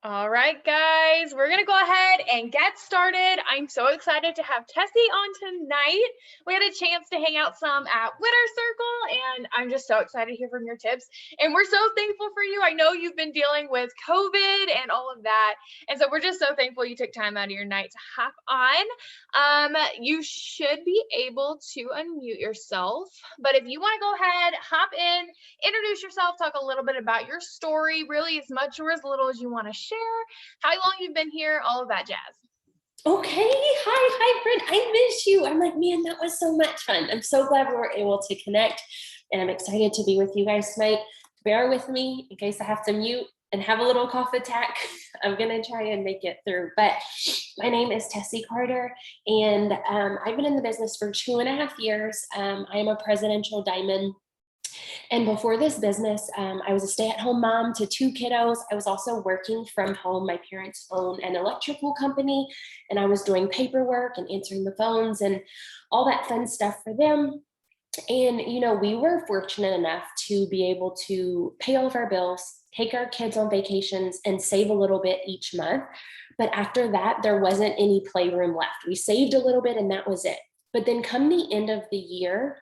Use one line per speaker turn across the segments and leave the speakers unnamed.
All right, guys, we're going to go ahead and get started. I'm so excited to have Tessie on tonight. We had a chance to hang out some at Winter Circle, and I'm just so excited to hear from your tips. And we're so thankful for you. I know you've been dealing with COVID and all of that. And so we're just so thankful you took time out of your night to hop on. You should be able to unmute yourself. But if you want to go ahead, hop in, introduce yourself, talk a little bit about your story, really as much or as little as you want to share, how long you've been here, all of that jazz.
Okay. Hi, friend. I miss you. I'm like, man, that was so much fun. I'm so glad we were able to connect, and I'm excited to be with you guys tonight. Bear with me in case I have to mute and have a little cough attack. I'm going to try and make it through. But my name is Tessie Carter, and I've been in the business for 2.5 years. I am a presidential diamond. And before this business, I was a stay-at-home mom to 2 kiddos. I was also working from home. My parents own an electrical company, and I was doing paperwork and answering the phones and all that fun stuff for them. And, we were fortunate enough to be able to pay all of our bills, take our kids on vacations, and save a little bit each month. But after that, there wasn't any playroom left. We saved a little bit, and that was it. But then come the end of the year,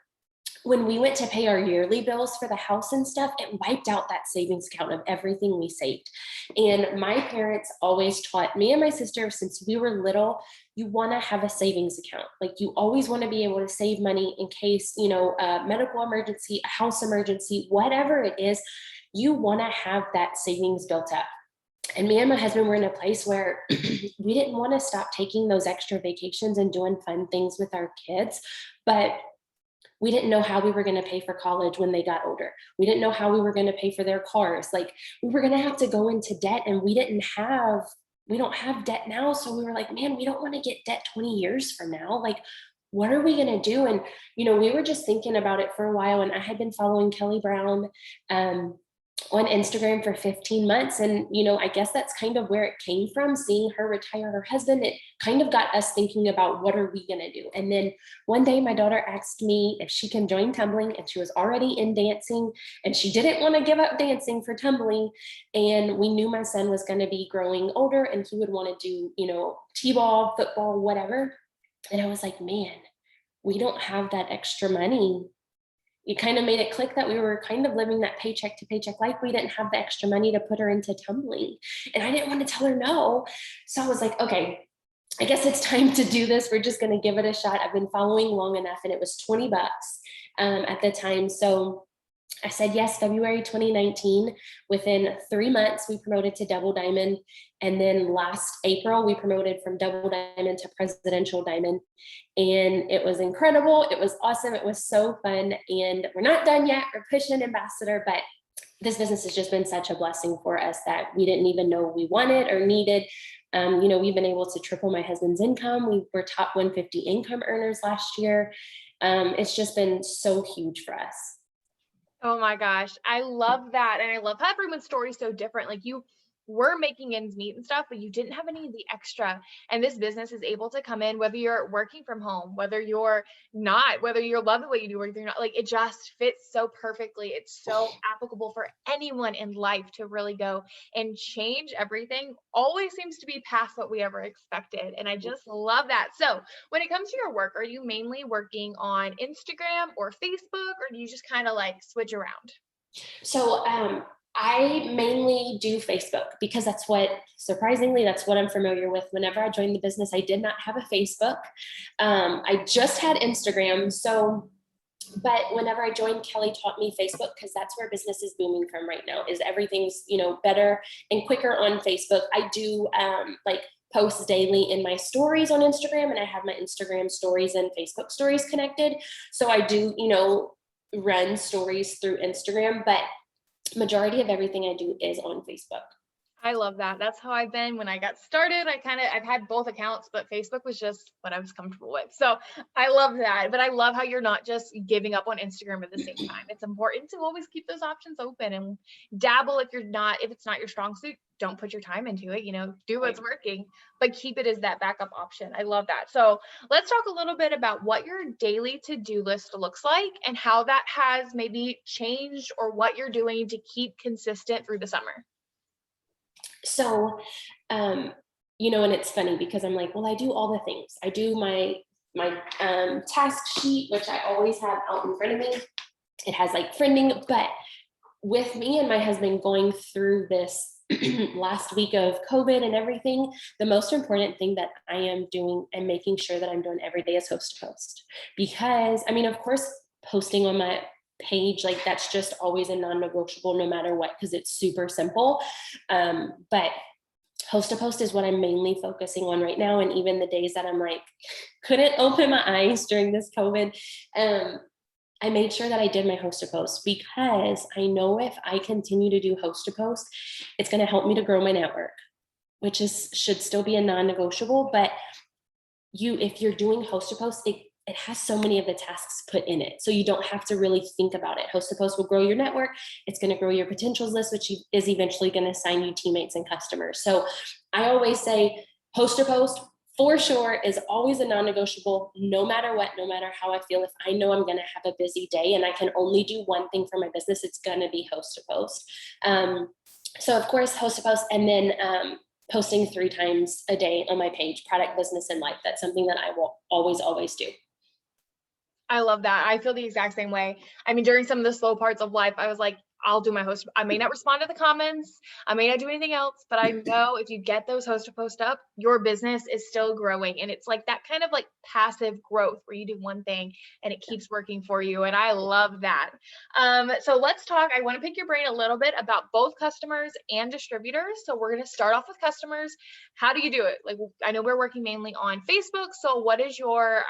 when we went to pay our yearly bills for the house and stuff, it wiped out that savings account of everything we saved. And my parents always taught me and my sister since we were little, you want to have a savings account. Like, you always want to be able to save money in case, a medical emergency, a house emergency, whatever it is, you want to have that savings built up. And me and my husband were in a place where we didn't want to stop taking those extra vacations and doing fun things with our kids, but we didn't know how we were going to pay for college when they got older. We didn't know how we were going to pay for their cars. Like, we were going to have to go into debt, and we don't have debt now. So we were like, man, we don't want to get debt 20 years from now. Like, what are we going to do? And, we were just thinking about it for a while, and I had been following Kelly Brown, on Instagram for 15 months. And, I guess that's kind of where it came from, seeing her retire her husband. It kind of got us thinking about what are we going to do? And then one day my daughter asked me if she can join tumbling, and she was already in dancing, and she didn't want to give up dancing for tumbling. And we knew my son was going to be growing older, and he would want to do, t-ball, football, whatever. And I was like, man, we don't have that extra money. It kind of made it click that we were kind of living that paycheck to paycheck life. We didn't have the extra money to put her into tumbling, and I didn't want to tell her no. So I was like, okay, I guess it's time to do this. We're just going to give it a shot. I've been following long enough, and it was $20 at the time. So I said yes, February 2019. Within 3 months, we promoted to double diamond. And then last April, we promoted from double diamond to presidential diamond. And it was incredible. It was awesome. It was so fun. And we're not done yet. We're pushing ambassador, but this business has just been such a blessing for us that we didn't even know we wanted or needed. We've been able to triple my husband's income. We were top 150 income earners last year. It's just been so huge for us.
Oh my gosh, I love that. And I love how everyone's story is so different. Like, you were making ends meet and stuff, but you didn't have any of the extra. And this business is able to come in, whether you're working from home, whether you're not, whether you love the way you do, or you're not, like, it just fits so perfectly. It's so applicable for anyone in life to really go and change everything. Always seems to be past what we ever expected. And I just love that. So when it comes to your work, are you mainly working on Instagram or Facebook, or do you just kind of like switch around?
So I mainly do Facebook because surprisingly, that's what I'm familiar with. Whenever I joined the business, I did not have a Facebook. I just had Instagram. But whenever I joined, Kelly taught me Facebook because that's where business is booming from right now. Is everything's, better and quicker on Facebook. I do posts daily in my stories on Instagram, and I have my Instagram stories and Facebook stories connected. So I do, run stories through Instagram, but majority of everything I do is on Facebook.
I love that. That's how I've been when I got started. I've had both accounts, but Facebook was just what I was comfortable with. So I love that. But I love how you're not just giving up on Instagram at the same time. It's important to always keep those options open and dabble if it's not your strong suit, don't put your time into it, do what's working, but keep it as that backup option. I love that. So let's talk a little bit about what your daily to-do list looks like and how that has maybe changed or what you're doing to keep consistent through the summer.
So, you know, and it's funny because I'm like, well, I do all the things. I do my task sheet, which I always have out in front of me. It has like friending, but with me and my husband going through this last week of COVID and everything, the most important thing that I am doing and making sure that I'm doing every day is host to post. Because, I mean, of course, posting on my page, like that's just always a non-negotiable no matter what, because it's super simple. But host to post is what I'm mainly focusing on right now. And even the days that I'm like, couldn't open my eyes during this COVID, I made sure that I did my host to post because I know if I continue to do host to post, it's going to help me to grow my network, which should still be a non-negotiable. But if you're doing host to post, it has so many of the tasks put in it. So you don't have to really think about it. Host to post will grow your network. It's going to grow your potentials list, which is eventually going to assign you teammates and customers. So I always say host to post for sure is always a non-negotiable, no matter what, no matter how I feel. If I know I'm going to have a busy day and I can only do one thing for my business, it's going to be host to post. So of course, host to post, and then posting 3 times a day on my page, product, business, and life. That's something that I will always do.
I love that. I feel the exact same way. I mean, during some of the slow parts of life, I was like, I'll do my host. I may not respond to the comments. I may not do anything else, but I know if you get those host to post up, your business is still growing. And it's like that kind of like passive growth where you do one thing and it keeps working for you. And I love that. So let's talk. I want to pick your brain a little bit about both customers and distributors. So we're going to start off with customers. How do you do it? Like, I know we're working mainly on Facebook. So what is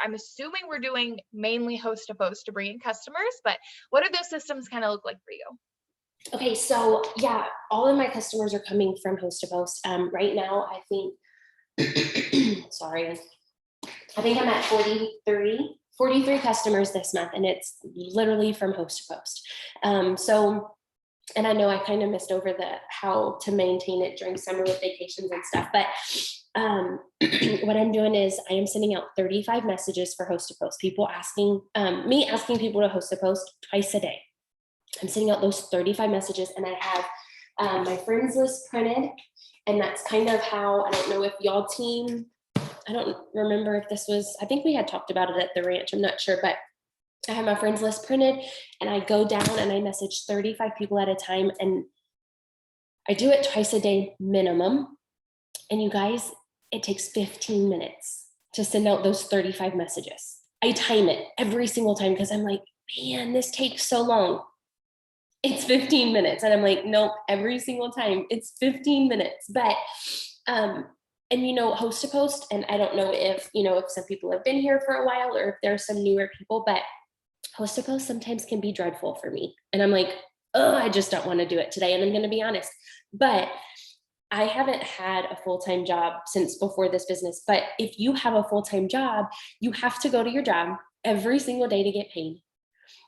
I'm assuming we're doing mainly host to post to bring in customers, but what do those systems kind of look like for you?
Okay, so yeah, all of my customers are coming from host to post. Right now, I think, sorry, I think I'm at 43 customers this month, and it's literally from host to post. And I know I kind of missed over how to maintain it during summer with vacations and stuff, but what I'm doing is I am sending out 35 messages for host to post. People asking people to host to post twice a day. I'm sending out those 35 messages, and I have my friends list printed, and that's kind of how, I don't know if y'all team, I don't remember if this was, I think we had talked about it at the ranch, I'm not sure, but I have my friends list printed, and I go down and I message 35 people at a time, and I do it twice a day minimum. And you guys, it takes 15 minutes to send out those 35 messages. I time it every single time because I'm like, man, this takes so long. It's 15 minutes. And I'm like, nope, every single time it's 15 minutes. But, and host to post, and I don't know if some people have been here for a while or if there's some newer people, but host to post sometimes can be dreadful for me. And I'm like, oh, I just don't want to do it today. And I'm going to be honest, but I haven't had a full-time job since before this business. But if you have a full-time job, you have to go to your job every single day to get paid.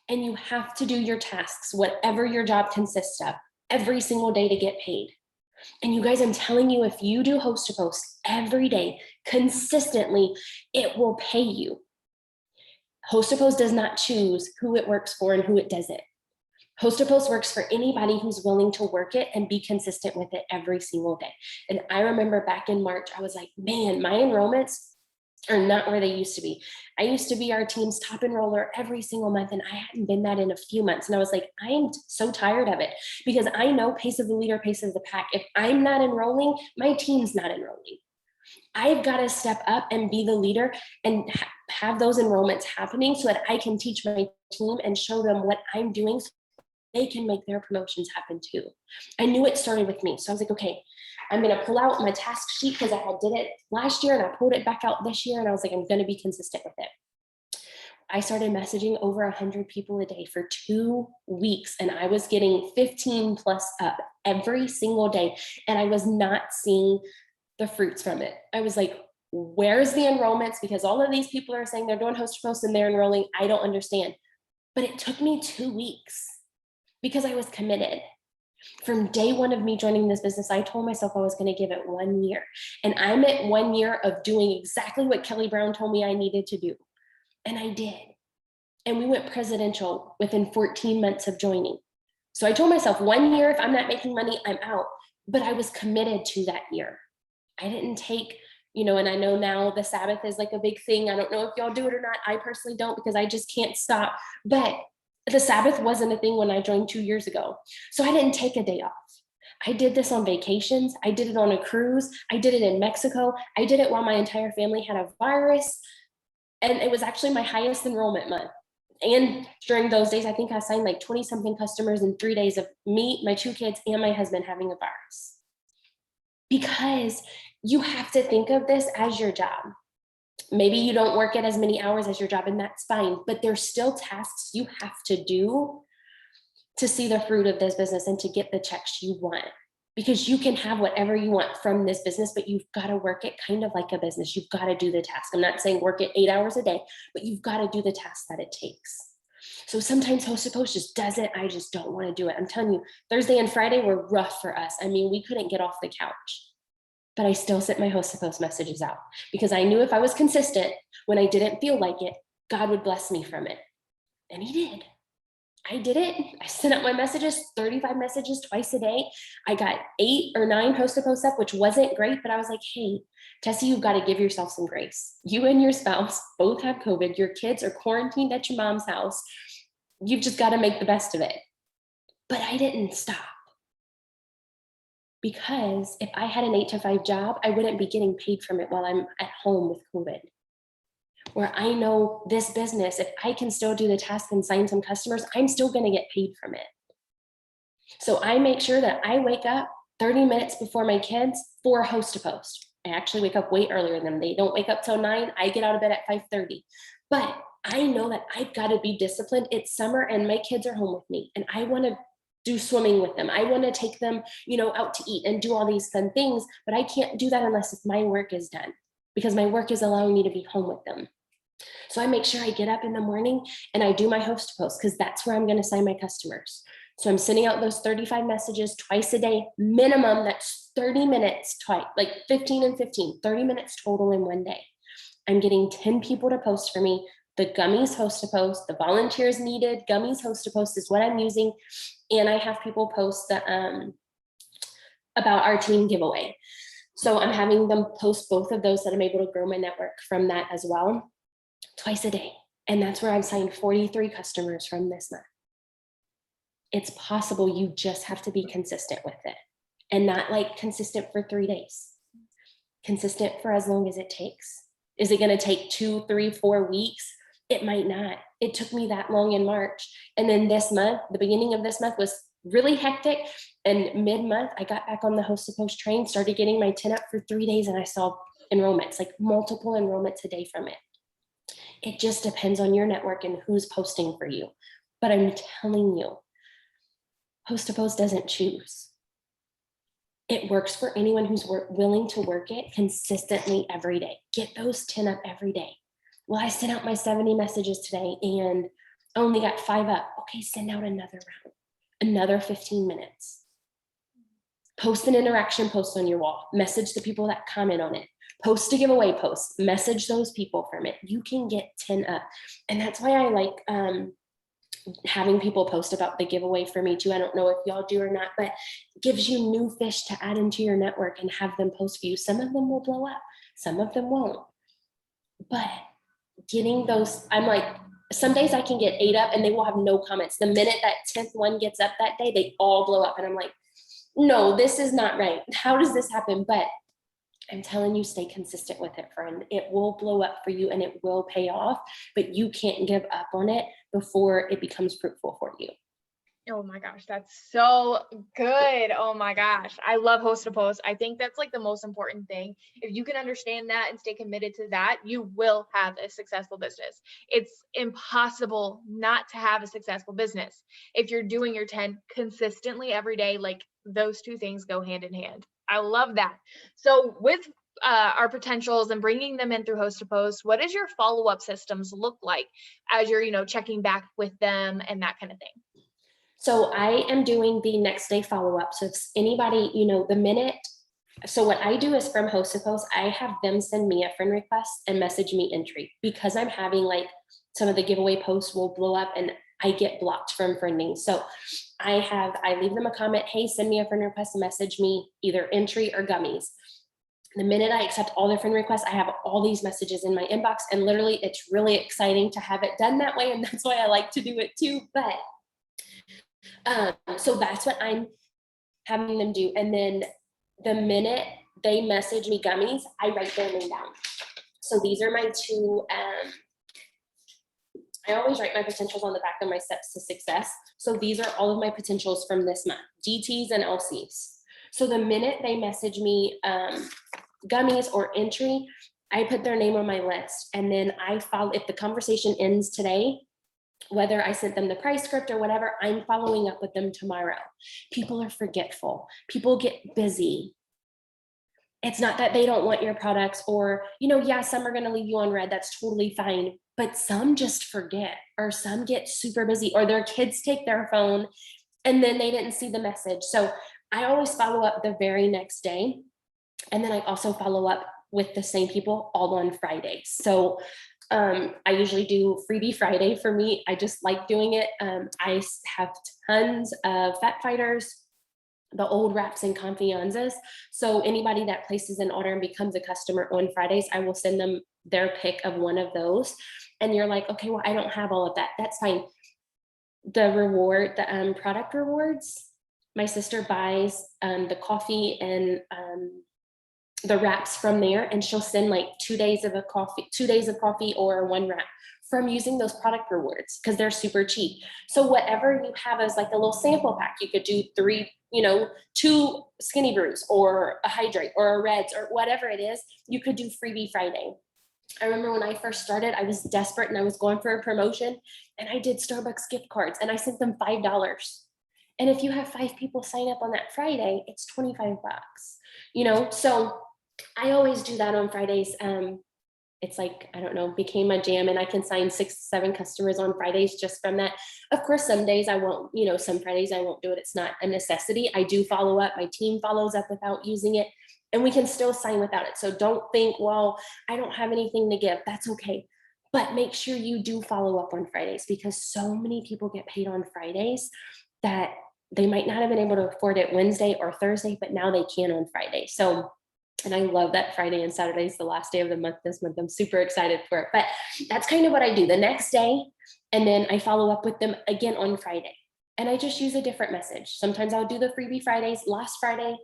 And you have to do your tasks, whatever your job consists of, every single day to get paid. And you guys, I'm telling you, if you do host to post every day consistently, it will pay you. Host to post does not choose who it works for and who it doesn't. Host to post works for anybody who's willing to work it and be consistent with it every single day. And I remember back in March, I was like, man, my enrollments are not where they used to be. I used to be our team's top enroller every single month, and I hadn't been that in a few months. And I was like, I am so tired of it because I know pace of the leader, pace of the pack. If I'm not enrolling, my team's not enrolling. I've got to step up and be the leader and have those enrollments happening so that I can teach my team and show them what I'm doing so they can make their promotions happen too. I knew it started with me. So I was like, okay, I'm going to pull out my task sheet because I did it last year and I pulled it back out this year. And I was like, I'm going to be consistent with it. I started messaging over 100 people a day for 2 weeks, and I was getting 15 plus up every single day. And I was not seeing the fruits from it. I was like, where's the enrollments? Because all of these people are saying they're doing host to post and they're enrolling. I don't understand. But it took me 2 weeks because I was committed. From day one of me joining this business, I told myself I was going to give it 1 year. And I'm at 1 year of doing exactly what Kelly Brown told me I needed to do. And I did. And we went presidential within 14 months of joining. So I told myself 1 year, if I'm not making money, I'm out. But I was committed to that year. I didn't take, and I know now the Sabbath is like a big thing. I don't know if y'all do it or not. I personally don't, because I just can't stop. But the Sabbath wasn't a thing when I joined 2 years ago. So I didn't take a day off. I did this on vacations. I did it on a cruise. I did it in Mexico. I did it while my entire family had a virus. And it was actually my highest enrollment month. And during those days, I think I signed like 20 something customers in 3 days of me, my 2 kids, and my husband having a virus. Because you have to think of this as your job. Maybe you don't work at as many hours as your job, and that's fine, but there's still tasks you have to do to see the fruit of this business and to get the checks you want. Because you can have whatever you want from this business, but you've got to work it kind of like a business. You've got to do the task. I'm not saying work it 8 hours a day, but you've got to do the task that it takes. So sometimes Host to Post just does it. I just don't want to do it. I'm telling you, Thursday and Friday were rough for us. I mean, we couldn't get off the couch, but I still sent my Host to Post messages out because I knew if I was consistent, when I didn't feel like it, God would bless me from it. And he did. I did it. I sent out my messages, 35 messages twice a day. I got 8 or 9 Host to Post up, which wasn't great, but I was like, hey, Tessie, you've got to give yourself some grace. You and your spouse both have COVID. Your kids are quarantined at your mom's house. You've just got to make the best of it. But I didn't stop. Because if I had an 8 to 5 job, I wouldn't be getting paid from it while I'm at home with COVID. Where I know this business, if I can still do the task and sign some customers, I'm still going to get paid from it. So I make sure that I wake up 30 minutes before my kids for a Host to Post. I actually wake up way earlier than them. They don't wake up till 9. I get out of bed at 5:30. But I know that I've got to be disciplined. It's summer and my kids are home with me and I want to do swimming with them. I want to take them, out to eat and do all these fun things, but I can't do that unless my work is done because my work is allowing me to be home with them. So I make sure I get up in the morning and I do my Host to Post because that's where I'm going to sign my customers. So I'm sending out those 35 messages twice a day, minimum. That's 30 minutes twice, like 15 and 15, 30 minutes total in one day. I'm getting 10 people to post for me. The gummies Host to Post, the volunteers needed, gummies Host to Post is what I'm using. And I have people post the, about our team giveaway. So I'm having them post both of those that I'm able to grow my network from that as well, twice a day. And that's where I've signed 43 customers from this month. It's possible. You just have to be consistent with it and not like consistent for 3 days, consistent for as long as it takes. Is it going to take 2, 3, 4 weeks? It might not. It took me that long in March. And then this month, the beginning of this month was really hectic. And mid-month, I got back on the Host to Post train, started getting my 10 up for 3 days, and I saw enrollments, like multiple enrollments a day from it. It just depends on your network and who's posting for you. But I'm telling you, Host to Post doesn't choose. It works for anyone who's willing to work it consistently every day. Get those 10 up every day. Well, I sent out my 70 messages today and I only got 5 up. Okay, send out another round, another 15 minutes. Post an interaction post on your wall. Message the people that comment on it. Post a giveaway post. Message those people from it. You can get 10 up. And that's why I like having people post about the giveaway for me too. I don't know if y'all do or not, but it gives you new fish to add into your network and have them post for you. Some of them will blow up. Some of them won't. But getting those, I'm like, some days I can get 8 up and they will have no comments. The minute that 10th one gets up that day, they all blow up. And I'm like, no, this is not right. How does this happen? But I'm telling you, stay consistent with it, friend. It will blow up for you and it will pay off, but you can't give up on it before it becomes fruitful for you.
Oh my gosh, that's so good. Oh my gosh. I love Host to Post. I think that's like the most important thing. If you can understand that and stay committed to that, you will have a successful business. It's impossible not to have a successful business. If you're doing your 10 consistently every day, like those two things go hand in hand. I love that. So with our potentials and bringing them in through Host to Post, what does your follow-up systems look like as you're, checking back with them and that kind of thing?
So I am doing the next day follow-up. So if anybody, the minute, so what I do is from Host to Post, I have them send me a friend request and message me entry because I'm having like some of the giveaway posts will blow up and I get blocked from friending. So I leave them a comment, hey, send me a friend request, message me either entry or gummies. The minute I accept all their friend requests, I have all these messages in my inbox, and literally it's really exciting to have it done that way. And that's why I like to do it too. But so that's what I'm having them do. And then the minute they message me gummies, I write their name down. So these are my two, I always write my potentials on the back of my steps to success. So these are all of my potentials from this month, GTs and LCs. So the minute they message me gummies or entry, I put their name on my list. And then I follow, if the conversation ends today, whether I sent them the price script or whatever, I'm following up with them tomorrow. People are forgetful. People get busy. It's not that they don't want your products, or, yeah, some are going to leave you on red. That's totally fine. But some just forget, or some get super busy, or their kids take their phone and then they didn't see the message. So I always follow up the very next day. And then I also follow up with the same people all on Fridays. So I usually do Freebie Friday. For me, I just like doing it. I have tons of Fat Fighters, the old wraps and confianzas. So anybody that places an order and becomes a customer on Fridays, I will send them their pick of one of those. And you're like, okay, well, I don't have all of that. That's fine. The product rewards, my sister buys the coffee and the wraps from there, and she'll send like 2 days of coffee or one wrap from using those product rewards, because they're super cheap. So whatever you have as like a little sample pack, you could do 2 skinny brews or a hydrate or a Reds or whatever it is, you could do Freebie Friday. I remember when I first started, I was desperate and I was going for a promotion, and I did Starbucks gift cards and I sent them $5. And if you have 5 people sign up on that Friday, it's $25, so I always do that on Fridays. It's like, I don't know, became my jam, and I can sign 6 to 7 customers on Fridays just from that. Of course, some days I won't, some Fridays I won't do it. It's not a necessity. I do follow up. My team follows up without using it, and we can still sign without it. So don't think, well, I don't have anything to give. That's okay. But make sure you do follow up on Fridays, because so many people get paid on Fridays that they might not have been able to afford it Wednesday or Thursday, but now they can on Friday. So, and I love that Friday and Saturday is the last day of the month this month. I'm super excited for it. But that's kind of what I do the next day. And then I follow up with them again on Friday. And I just use a different message. Sometimes I'll do the Freebie Fridays. Last Friday,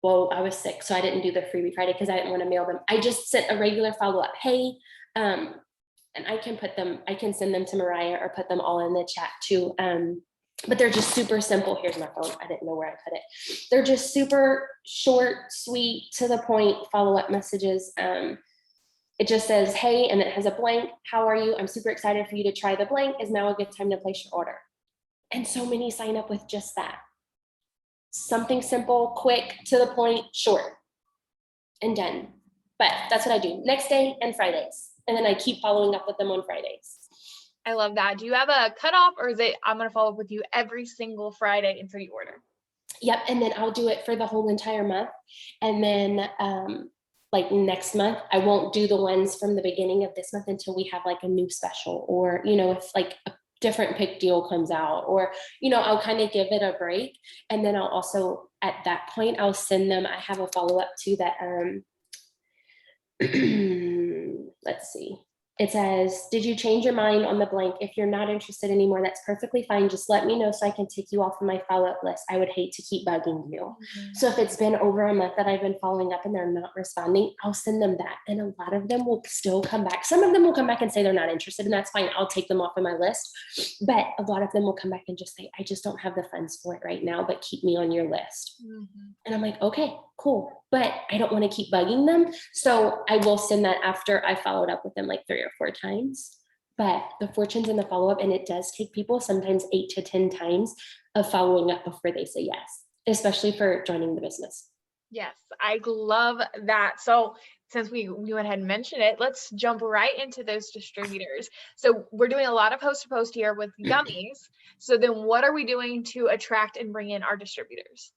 well, I was sick, so I didn't do the Freebie Friday because I didn't want to mail them. I just sent a regular follow-up. Hey, and I can send them to Mariah or put them all in the chat too. But they're just super simple. Here's my phone. I didn't know where I put it. They're just super short, sweet, to the point follow-up messages. It just says, hey, and it has a blank. How are you? I'm super excited for you to try the blank. Is now a good time to place your order? And so many sign up with just that. Something simple, quick, to the point, short, and done. But that's what I do next day and Fridays. And then I keep following up with them on Fridays.
I love that. Do you have a cutoff, or is it, I'm going to follow up with you every single Friday until you order?
Yep. And then I'll do it for the whole entire month. And then like next month, I won't do the ones from the beginning of this month until we have like a new special, or, if like a different pick deal comes out, or, I'll kind of give it a break. And then I'll also, at that point, I'll send them, I have a follow-up to that. Let's see. It says, did you change your mind on the blank? If you're not interested anymore, that's perfectly fine. Just let me know so I can take you off of my follow-up list. I would hate to keep bugging you. Mm-hmm. So if it's been over a month that I've been following up and they're not responding, I'll send them that. And a lot of them will still come back. Some of them will come back and say they're not interested, and that's fine. I'll take them off of my list. But a lot of them will come back and just say, I just don't have the funds for it right now, but keep me on your list. Mm-hmm. And I'm like, okay, cool. But I don't want to keep bugging them. So I will send that after I followed up with them like 3 or 4 times. But the fortune's in the follow-up, and it does take people sometimes 8 to 10 times of following up before they say yes, especially for joining the business.
Yes, I love that. So since we went ahead and mentioned it, let's jump right into those distributors. So we're doing a lot of host to post here with gummies. So then what are we doing to attract and bring in our distributors?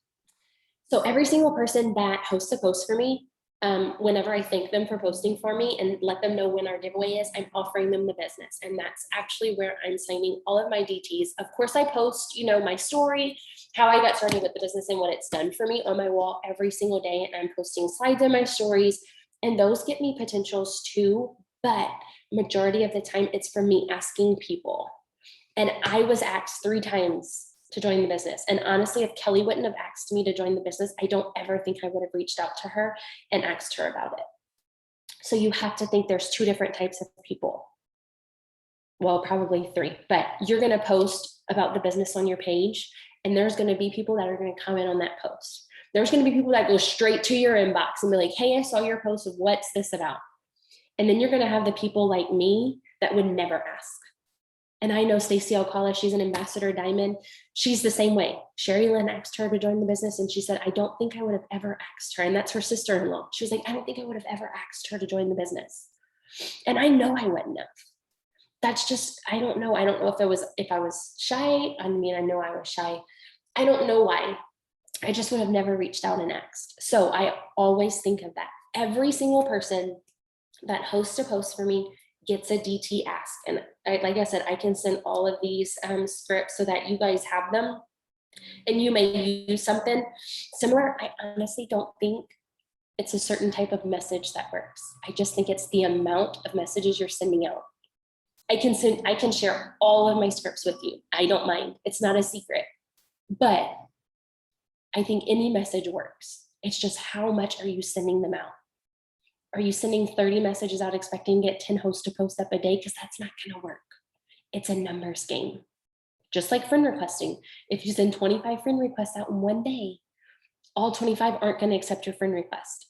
So every single person that hosts a post for me, whenever I thank them for posting for me and let them know when our giveaway is, I'm offering them the business. And that's actually where I'm signing all of my DTs. Of course, I post, you know, my story, how I got started with the business and what it's done for me on my wall every single day. And I'm posting slides in my stories, and those get me potentials too. But majority of the time, it's from me asking people. And I was asked 3 times to join the business. And honestly, if Kelly wouldn't have asked me to join the business, I don't ever think I would have reached out to her and asked her about it. So you have to think there's 2 different types of people. Well, probably 3, but you're going to post about the business on your page, and there's going to be people that are going to comment on that post. There's going to be people that go straight to your inbox and be like, hey, I saw your post of what's this about? And then you're going to have the people like me that would never ask. And I know Stacey Alcala, she's an ambassador diamond. She's the same way. Sherry Lynn asked her to join the business, and she said, I don't think I would have ever asked her. And that's her sister-in-law. She was like, I don't think I would have ever asked her to join the business. And I know I wouldn't have. That's just, I don't know. I don't know if I was shy. I mean, I know I was shy. I don't know why. I just would have never reached out and asked. So I always think of that. Every single person that hosts a post for me gets a DT ask. And like I said, I can send all of these scripts so that you guys have them, and you may use something similar. I honestly don't think it's a certain type of message that works. I just think it's the amount of messages you're sending out. I can share all of my scripts with you. I don't mind. It's not a secret, but I think any message works. It's just how much are you sending them out? Are you sending 30 messages out expecting to get 10 hosts to post up a day? Because that's not going to work. It's a numbers game. Just like friend requesting. If you send 25 friend requests out in one day, all 25 aren't going to accept your friend request.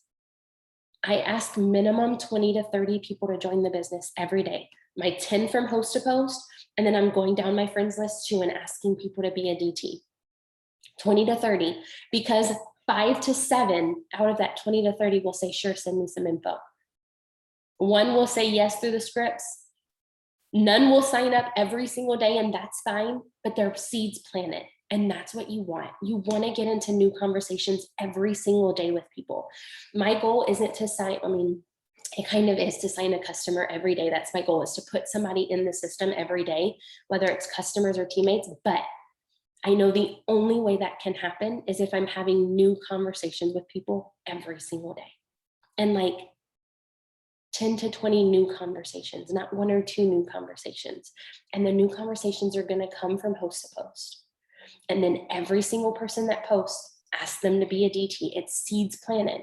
I ask minimum 20 to 30 people to join the business every day. My 10 from host to post, and then I'm going down my friends list too and asking people to be a DT. 20 to 30, because 5 to 7 out of that 20 to 30 will say, sure, send me some info. 1 will say yes through the scripts. None will sign up every single day, and that's fine, but they're seeds planted. And that's what you want. You want to get into new conversations every single day with people. My goal isn't to sign, I mean, it kind of is to sign a customer every day. That's my goal, is to put somebody in the system every day, whether it's customers or teammates. But I know the only way that can happen is if I'm having new conversations with people every single day. And like 10 to 20 new conversations, not 1 or 2 new conversations. And the new conversations are going to come from host to post. And then every single person that posts, ask them to be a DT. It's seeds planted.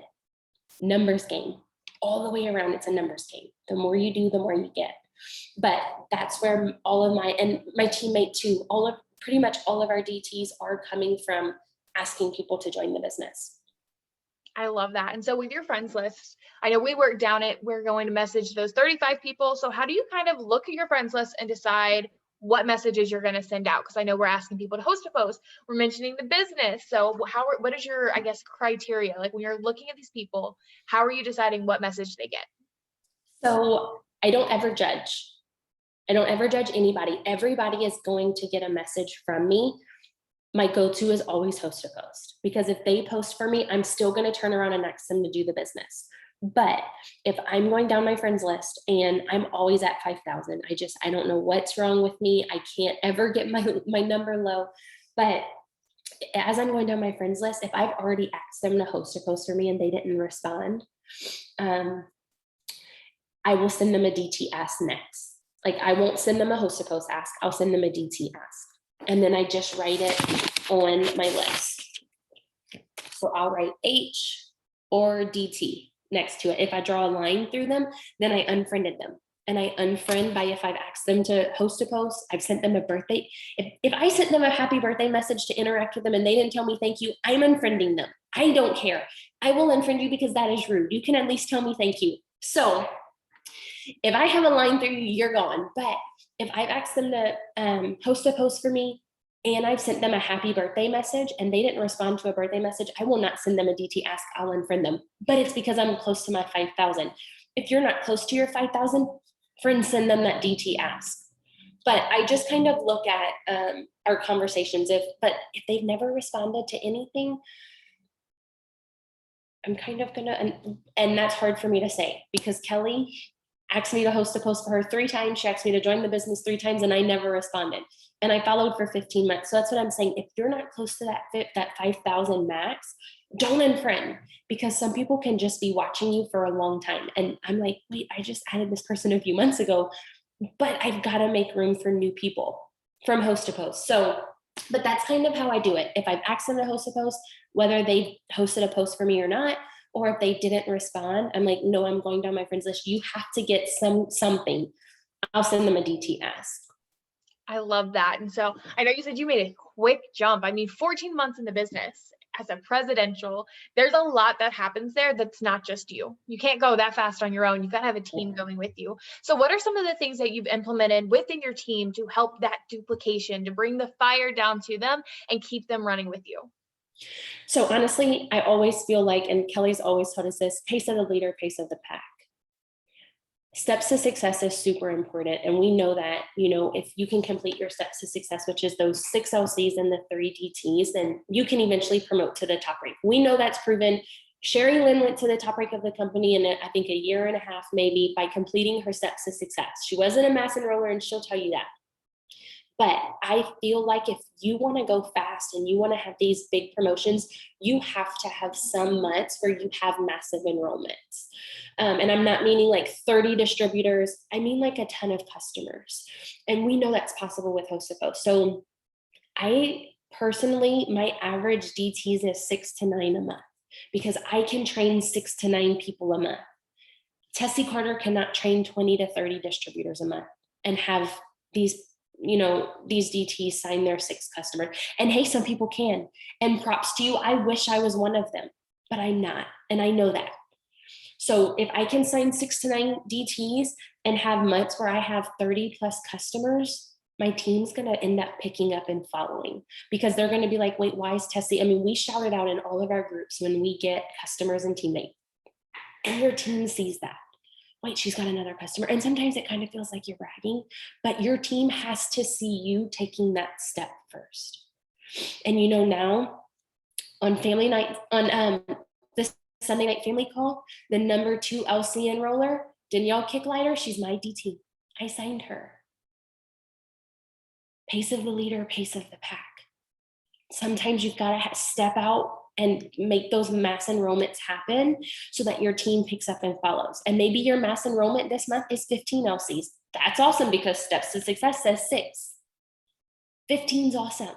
Numbers game. All the way around, it's a numbers game. The more you do, the more you get. But that's where all of and my teammate too, pretty much all of our DTs are coming from asking people to join the business.
I love that. And so with your friends list, I know we work down it, we're going to message those 35 people. So how do you kind of look at your friends list and decide what messages you're going to send out? Because I know we're asking people to host a post, we're mentioning the business. So what is your, I guess, criteria? Like when you're looking at these people, how are you deciding what message they get?
So I don't ever judge. I don't ever judge anybody. Everybody is going to get a message from me. My go-to is always host to post, because if they post for me, I'm still going to turn around and ask them to do the business. But if I'm going down my friends list and I'm always at 5,000, I don't know what's wrong with me. I can't ever get my number low. But as I'm going down my friends list, if I've already asked them to host a post for me and they didn't respond, I will send them a DT ask next. Like I won't send them a host to post ask. I'll send them a DT ask. And then I just write it on my list. So I'll write H or DT next to it. If I draw a line through them, then I unfriended them. And I unfriend by if I've asked them to host a post, I've sent them a birthday. If I sent them a happy birthday message to interact with them and they didn't tell me thank you, I'm unfriending them. I don't care. I will unfriend you because that is rude. You can at least tell me thank you. So if I have a line through you, you're gone. But if I've asked them to host a post for me and I've sent them a happy birthday message and they didn't respond to a birthday message, I will not send them a DT ask. I'll unfriend them. But it's because I'm close to my 5,000. If you're not close to your 5,000, friends, send them that DT ask. But I just kind of look at our conversations. If they've never responded to anything, I'm kind of gonna, and that's hard for me to say because Kelly asked me to host a post for her 3 times. She asked me to join the business 3 times and I never responded. And I followed for 15 months. So that's what I'm saying. If you're not close to that 5,000 max, don't unfriend, because some people can just be watching you for a long time. And I'm like, wait, I just added this person a few months ago, but I've got to make room for new people from host to post. So, but that's kind of how I do it. If I've asked them to host a post, whether they hosted a post for me or not, or if they didn't respond, I'm like, no, I'm going down my friends list. You have to get something. I'll send them a DT ask.
I love that. And so I know you said you made a quick jump. I mean, 14 months in the business as a presidential, there's a lot that happens there that's not just you. You can't go that fast on your own. You've got to have a team going with you. So what are some of the things that you've implemented within your team to help that duplication, to bring the fire down to them and keep them running with you?
So honestly, I always feel like, and Kelly's always told us this, pace of the leader, pace of the pack. Steps to success is super important. And we know that, if you can complete your steps to success, which is those 6 LCs and the 3 DTs, then you can eventually promote to the top rank. We know that's proven. Sherry Lynn went to the top rank of the company in, I think, a year and a half, maybe, by completing her steps to success. She wasn't a mass enroller, and she'll tell you that. But I feel like if you want to go fast and you want to have these big promotions, you have to have some months where you have massive enrollments. And I'm not meaning like 30 distributors. I mean like a ton of customers. And we know that's possible with Host to Post. So I personally, my average DTs is 6 to 9 a month because I can train 6 to 9 people a month. Tessie Carter cannot train 20 to 30 distributors a month and have these DTs sign their 6 customers. And hey, some people can. And props to you. I wish I was one of them, but I'm not. And I know that. So if I can sign 6 to 9 DTs and have months where I have 30 plus customers, my team's going to end up picking up and following, because they're going to be like, wait, why is Tessie? I mean, we shout it out in all of our groups when we get customers and teammates, and your team sees that. Wait, she's got another customer. And sometimes it kind of feels like you're bragging, but your team has to see you taking that step first. And now on family night, on this Sunday night family call, the number 2 LC enroller, Danielle Kicklighter, she's my DT. I signed her. Pace of the leader, pace of the pack. Sometimes you've got to step out and make those mass enrollments happen so that your team picks up and follows. And maybe your mass enrollment this month is 15 LCs. That's awesome, because Steps to Success says 6. 15 is awesome.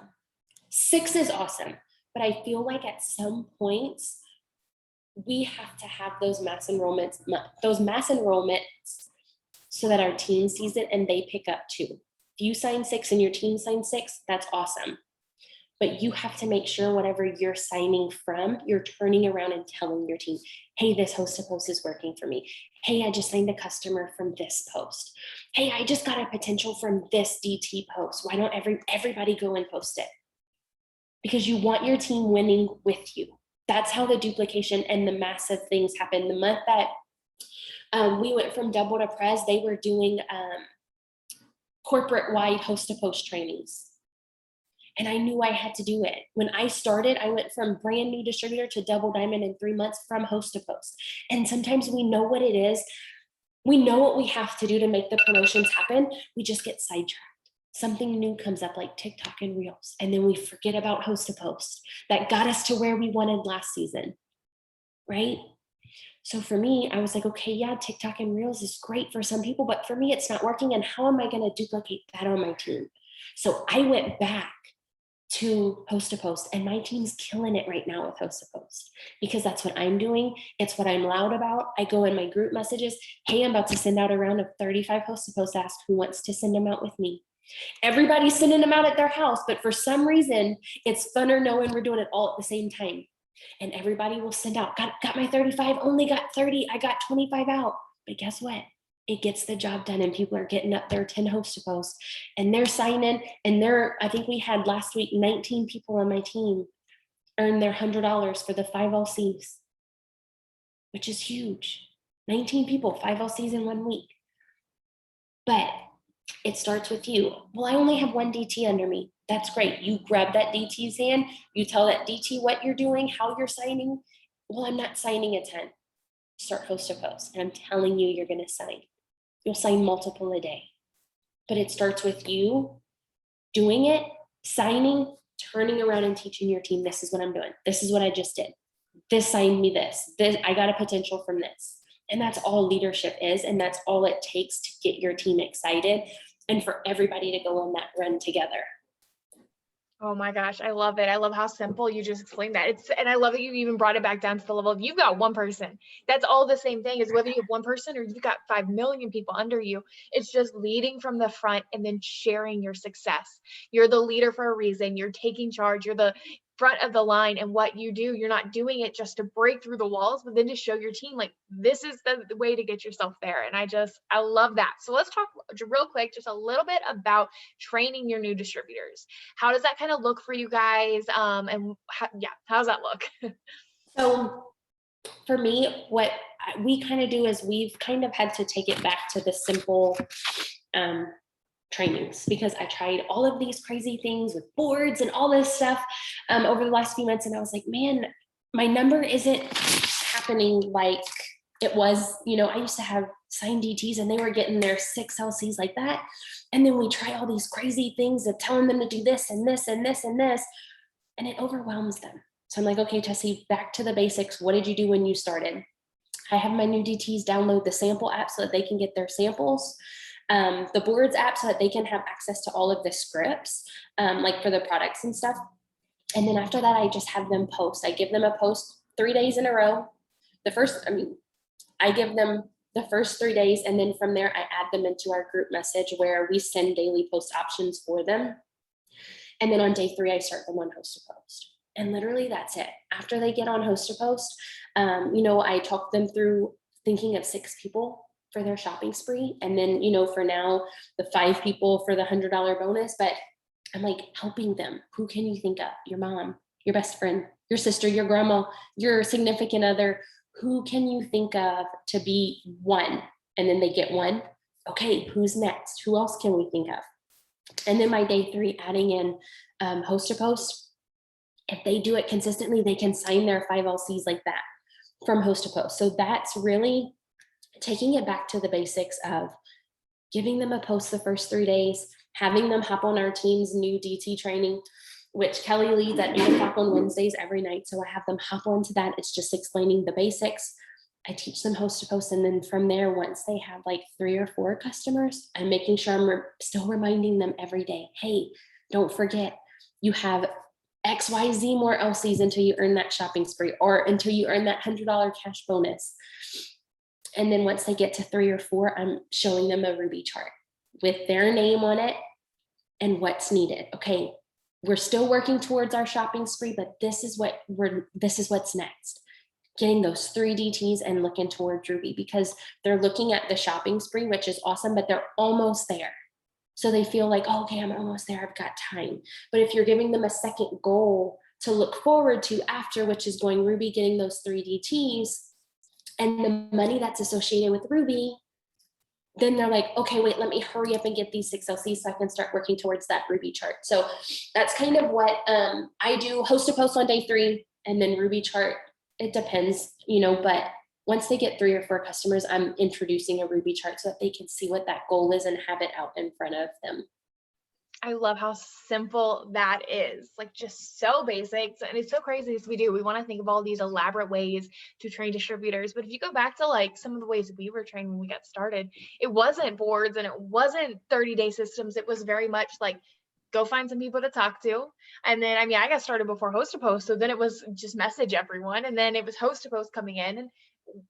6 is awesome. But I feel like at some points, we have to have those mass enrollments so that our team sees it and they pick up too. If you sign 6 and your team signs 6, that's awesome. But you have to make sure whatever you're signing from, you're turning around and telling your team, hey, this Host to Post is working for me. Hey, I just signed a customer from this post. Hey, I just got a potential from this DT post. Why don't everybody go and post it? Because you want your team winning with you. That's how the duplication and the massive things happen. The month that we went from double to pres, they were doing corporate-wide Host to Post trainings. And I knew I had to do it. When I started, I went from brand new distributor to double diamond in 3 months from Host to Post. And sometimes we know what it is. We know what we have to do to make the promotions happen. We just get sidetracked. Something new comes up like TikTok and Reels. And then we forget about Host to Post that got us to where we wanted last season, right? So for me, I was like, okay, yeah, TikTok and Reels is great for some people, but for me, it's not working. And how am I going to duplicate that on my team? So I went back to Host to Post, and my team's killing it right now with Host to Post, because that's what I'm doing. It's what I'm loud about. I go in my group messages, hey, I'm about to send out a round of 35 Host to Post, ask who wants to send them out with me. Everybody's sending them out at their house, but for some reason, it's funner knowing we're doing it all at the same time. And everybody will send out, got my 35, only got 30, I got 25 out. But guess what? It gets the job done, and people are getting up their 10 Host to Post, and they're signing, and I think we had last week 19 people on my team earn their $100 for the 5 LCs, which is huge. 19 people, 5 LCs in 1 week. But it starts with you. Well, I only have 1 DT under me. That's great. You grab that DT's hand, you tell that DT what you're doing, how you're signing, well, I'm not signing a 10. Start host to post. And I'm telling you, you're going to sign. You'll sign multiple a day. But it starts with you doing it, signing, turning around and teaching your team, this is what I'm doing. This is what I just did. This signed me this. I got a potential from this. And that's all leadership is. And that's all it takes to get your team excited and for everybody to go on that run together.
Oh my gosh, I love it. I love how simple you just explained that. And I love that you even brought it back down to the level of you've got one person. That's all the same thing as whether you have one person or you've got 5 million people under you. It's just leading from the front and then sharing your success. You're the leader for a reason. You're taking charge. You're the front of the line, and what you do, you're not doing it just to break through the walls, but then to show your team like this is the way to get yourself there. And I love that. So let's talk real quick just a little bit about training your new distributors. How does that kind of look for you guys? And how does that look?
So for me, what we kind of do is we've kind of had to take it back to the simple trainings, because I tried all of these crazy things with boards and all this stuff over the last few months. And I was like, man, my number isn't happening like it was, I used to have signed DTs and they were getting their 6 LCs like that. And then we try all these crazy things of telling them to do this and this and this and this, and it overwhelms them. So I'm like, okay, Tessie, back to the basics. What did you do when you started? I have my new DTs download the sample app so that they can get their samples. The boards app so that they can have access to all of the scripts, like for the products and stuff. And then after that, I just have them post. I give them a post 3 days in a row. I give them the first 3 days, and then from there, I add them into our group message where we send daily post options for them. And then on day 3, I start them on host to post. And literally that's it. After they get on host to post, I talk them through thinking of 6 people for their shopping spree. And then, for now, the 5 people for the $100 bonus, but I'm like helping them. Who can you think of? Your mom, your best friend, your sister, your grandma, your significant other. Who can you think of to be one? And then they get one. Okay, who's next? Who else can we think of? And then my day 3, adding in host to post. If they do it consistently, they can sign their 5 LCs like that from host to post. So that's really taking it back to the basics of giving them a post the first 3 days, having them hop on our team's new DT training, which Kelly leads at 8:00 on Wednesdays every night. So I have them hop onto that. It's just explaining the basics. I teach them host to post. And then from there, once they have like 3 or 4 customers, I'm making sure I'm still reminding them every day, hey, don't forget, you have XYZ more LCs until you earn that shopping spree or until you earn that $100 cash bonus. And then once they get to 3 or 4, I'm showing them a Ruby chart with their name on it and what's needed. Okay, we're still working towards our shopping spree, but this is what's next. Getting those 3 DTs and looking towards Ruby, because they're looking at the shopping spree, which is awesome, but they're almost there. So they feel like, oh, okay, I'm almost there. I've got time. But if you're giving them a second goal to look forward to after, which is going Ruby, getting those 3 DTs, and the money that's associated with Ruby, then they're like, okay, wait, let me hurry up and get these 6 LCs so I can start working towards that Ruby chart. So that's kind of what I do. Host to post on day 3, and then Ruby chart. It depends, but once they get 3 or 4 customers, I'm introducing a Ruby chart so that they can see what that goal is and have it out in front of them.
I love how simple that is, like just so basic. And it's so crazy as we want to think of all these elaborate ways to train distributors. But if you go back to like some of the ways we were trained when we got started, it wasn't boards and it wasn't 30-day systems. It was very much like, go find some people to talk to. And then, I got started before host to post. So then it was just message everyone. And then it was host to post coming in, and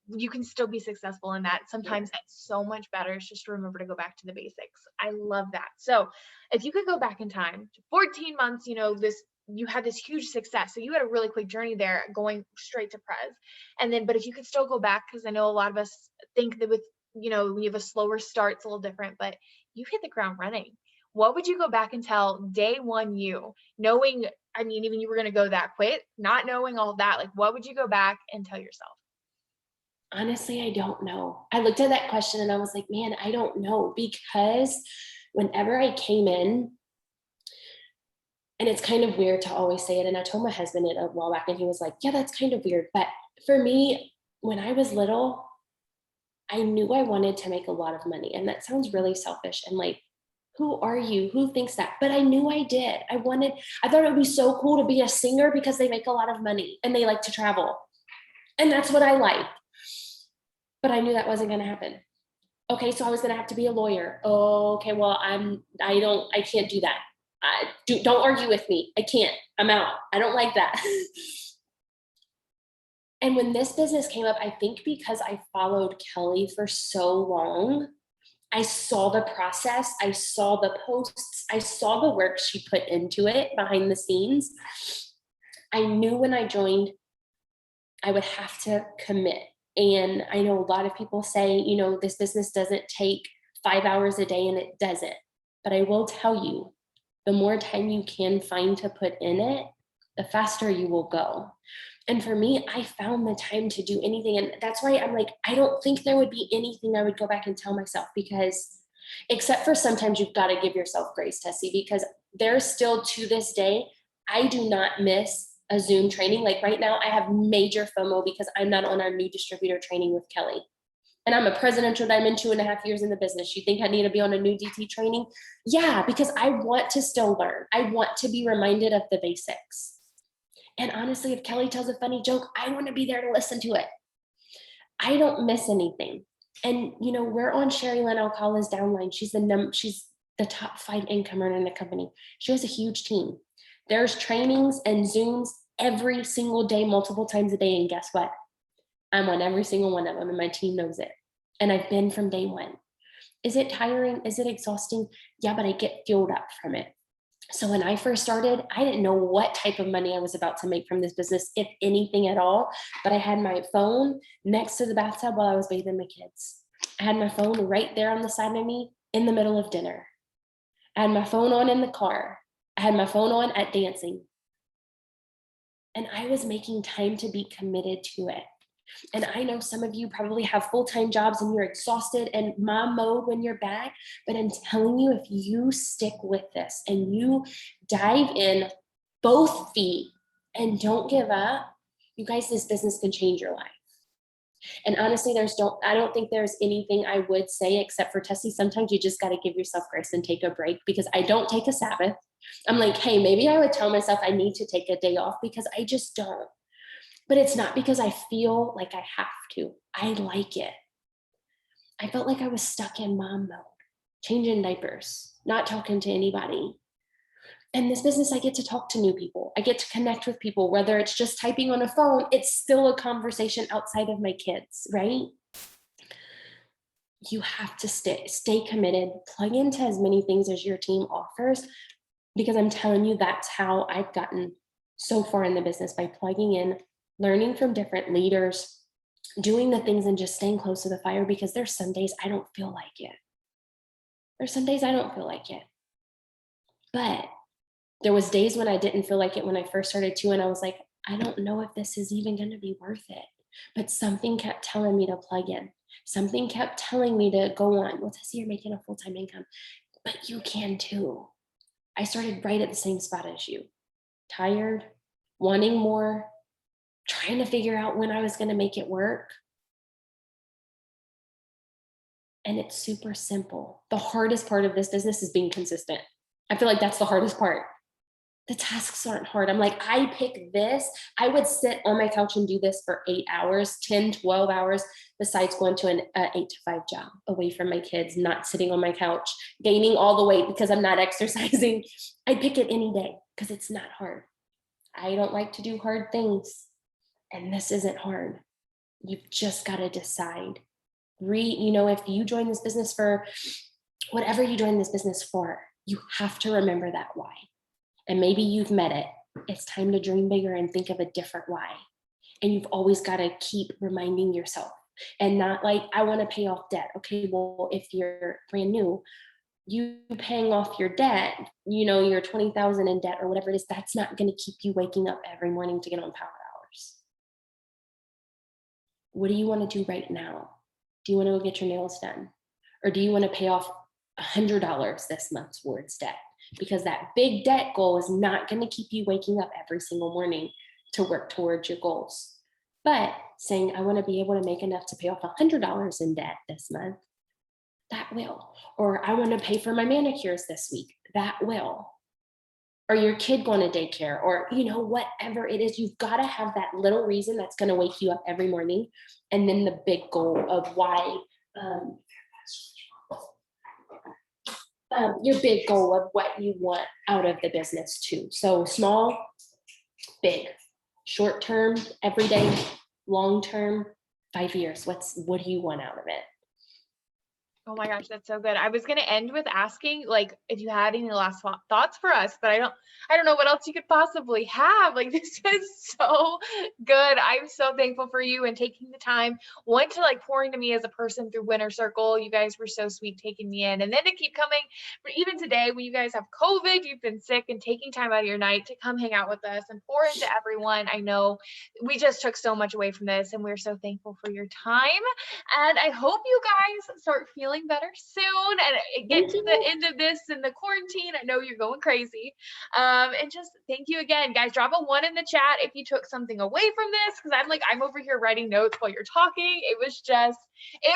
you can still be successful in that. Sometimes it's so much better. It's just to remember to go back to the basics. I love that. So if you could go back in time to 14 months, you had this huge success. So you had a really quick journey there going straight to Prez. And then, but if you could still go back, because I know a lot of us think that with, when you have a slower start, it's a little different, but you hit the ground running. What would you go back and tell day 1 you, knowing, even you were going to go that quick, not knowing all that, like what would you go back and tell yourself?
Honestly, I don't know. I looked at that question and I was like, man, I don't know, because whenever I came in, and it's kind of weird to always say it, and I told my husband it a while back and he was like, yeah, that's kind of weird. But For me, when I was little, I knew I wanted to make a lot of money. And that sounds really selfish and like, who are you? Who thinks that? But I knew I did. I thought it would be so cool to be a singer because they make a lot of money and they like to travel. And that's what I like. But I knew that wasn't going to happen. Okay, so I was going to have to be a lawyer. Oh, okay, well, I can't do that. Don't argue with me. I can't. I'm out. I don't like that. And when this business came up, I think because I followed Kelly for so long, I saw the process, I saw the posts, I saw the work she put into it behind the scenes. I knew when I joined, I would have to commit. And I know a lot of people say, this business doesn't take 5 hours a day, and it doesn't. But I will tell you, the more time you can find to put in it, the faster you will go. And for me, I found the time to do anything. And that's why I'm like, I don't think there would be anything I would go back and tell myself, because except for sometimes you've got to give yourself grace, Tessie, because there's still to this day, I do not miss a Zoom training. Like right now, I have major FOMO because I'm not on our new distributor training with Kelly. And I'm a presidential diamond, 2.5 years in the business. You think I need to be on a new DT training? Yeah, because I want to still learn. I want to be reminded of the basics. And honestly, if Kelly tells a funny joke, I want to be there to listen to it. I don't miss anything. And we're on Sherry Lynn Alcala's downline. She's the top 5 income earner in the company. She has a huge team. There's trainings and Zooms every single day, multiple times a day. And guess what? I'm on every single one of them, and my team knows it. And I've been from day one. Is it tiring? Is it exhausting? Yeah, but I get fueled up from it. So when I first started, I didn't know what type of money I was about to make from this business, if anything at all. But I had my phone next to the bathtub while I was bathing my kids. I had my phone right there on the side of me in the middle of dinner. I had my phone on in the car. I had my phone on at dancing. And I was making time to be committed to it. And I know some of you probably have full-time jobs and you're exhausted and mom mode when you're back, but I'm telling you, if you stick with this and you dive in both feet and don't give up, you guys, this business can change your life. And honestly, I don't think there's anything I would say except for, Tessie, sometimes you just got to give yourself grace and take a break, because I don't take a Sabbath. I'm like, hey, maybe I would tell myself I need to take a day off, because I just don't. But it's not because I feel like I have to. I like it. I felt like I was stuck in mom mode, changing diapers, not talking to anybody. And this business, I get to talk to new people. I get to connect with people, whether it's just typing on a phone, it's still a conversation outside of my kids, right? You have to stay committed, plug into as many things as your team offers, because I'm telling you, that's how I've gotten so far in the business, by plugging in, learning from different leaders, doing the things, and just staying close to the fire, because there's some days I don't feel like it. There's some days I don't feel like it. But there was days when I didn't feel like it when I first started too, and I was like, I don't know if this is even going to be worth it. But something kept telling me to plug in. Something kept telling me to go on. Well, Tessie, you're making a full-time income, but you can too. I started right at the same spot as you. Tired, wanting more, trying to figure out when I was going to make it work. And it's super simple. The hardest part of this business is being consistent. I feel like that's the hardest part. The tasks aren't hard. I'm like, I pick this. I would sit on my couch and do this for 8 hours, 10, 12 hours, besides going to an 8 to 5 job, away from my kids, not sitting on my couch, gaining all the weight because I'm not exercising. I'd pick it any day because it's not hard. I don't like to do hard things. And this isn't hard. You've just got to decide. If you join this business for whatever you join this business for, you have to remember that why. And maybe you've met it. It's time to dream bigger and think of a different why. And you've always got to keep reminding yourself, and not like, I want to pay off debt. Okay, well, if you're brand new, you paying off your debt, you're 20,000 in debt or whatever it is, that's not going to keep you waking up every morning to get on power hours. What do you want to do right now? Do you want to go get your nails done? Or do you want to pay off $100 this month towards debt? Because that big debt goal is not going to keep you waking up every single morning to work towards your goals. But saying, I want to be able to make enough to pay off $100 in debt this month, that will. Or I want to pay for my manicures this week, that will. Or your kid going to daycare, or, whatever it is, you've got to have that little reason that's going to wake you up every morning. And then the big goal of why, your big goal of what you want out of the business too. So small, big, short term, every day, long term, 5 years. What do you want out of it?
Oh my gosh, that's so good. I was going to end with asking, like, if you had any last thoughts for us, but I don't know what else you could possibly have. Like, this is so good. I'm so thankful for you and taking the time, one, to like pour into me as a person through Winter Circle. You guys were so sweet taking me in, and then to keep coming. But even today, when you guys have COVID, you've been sick, and taking time out of your night to come hang out with us and pour into everyone. I know we just took so much away from this, and we're so thankful for your time. And I hope you guys start feeling better soon and get to the end of this in the quarantine. I know you're going crazy. And just thank you again, guys. Drop a 1 in the chat if you took something away from this, because I'm over here writing notes while you're talking. It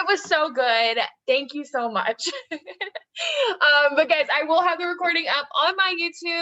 was so good. Thank you so much. But guys, I will have the recording up on my YouTube.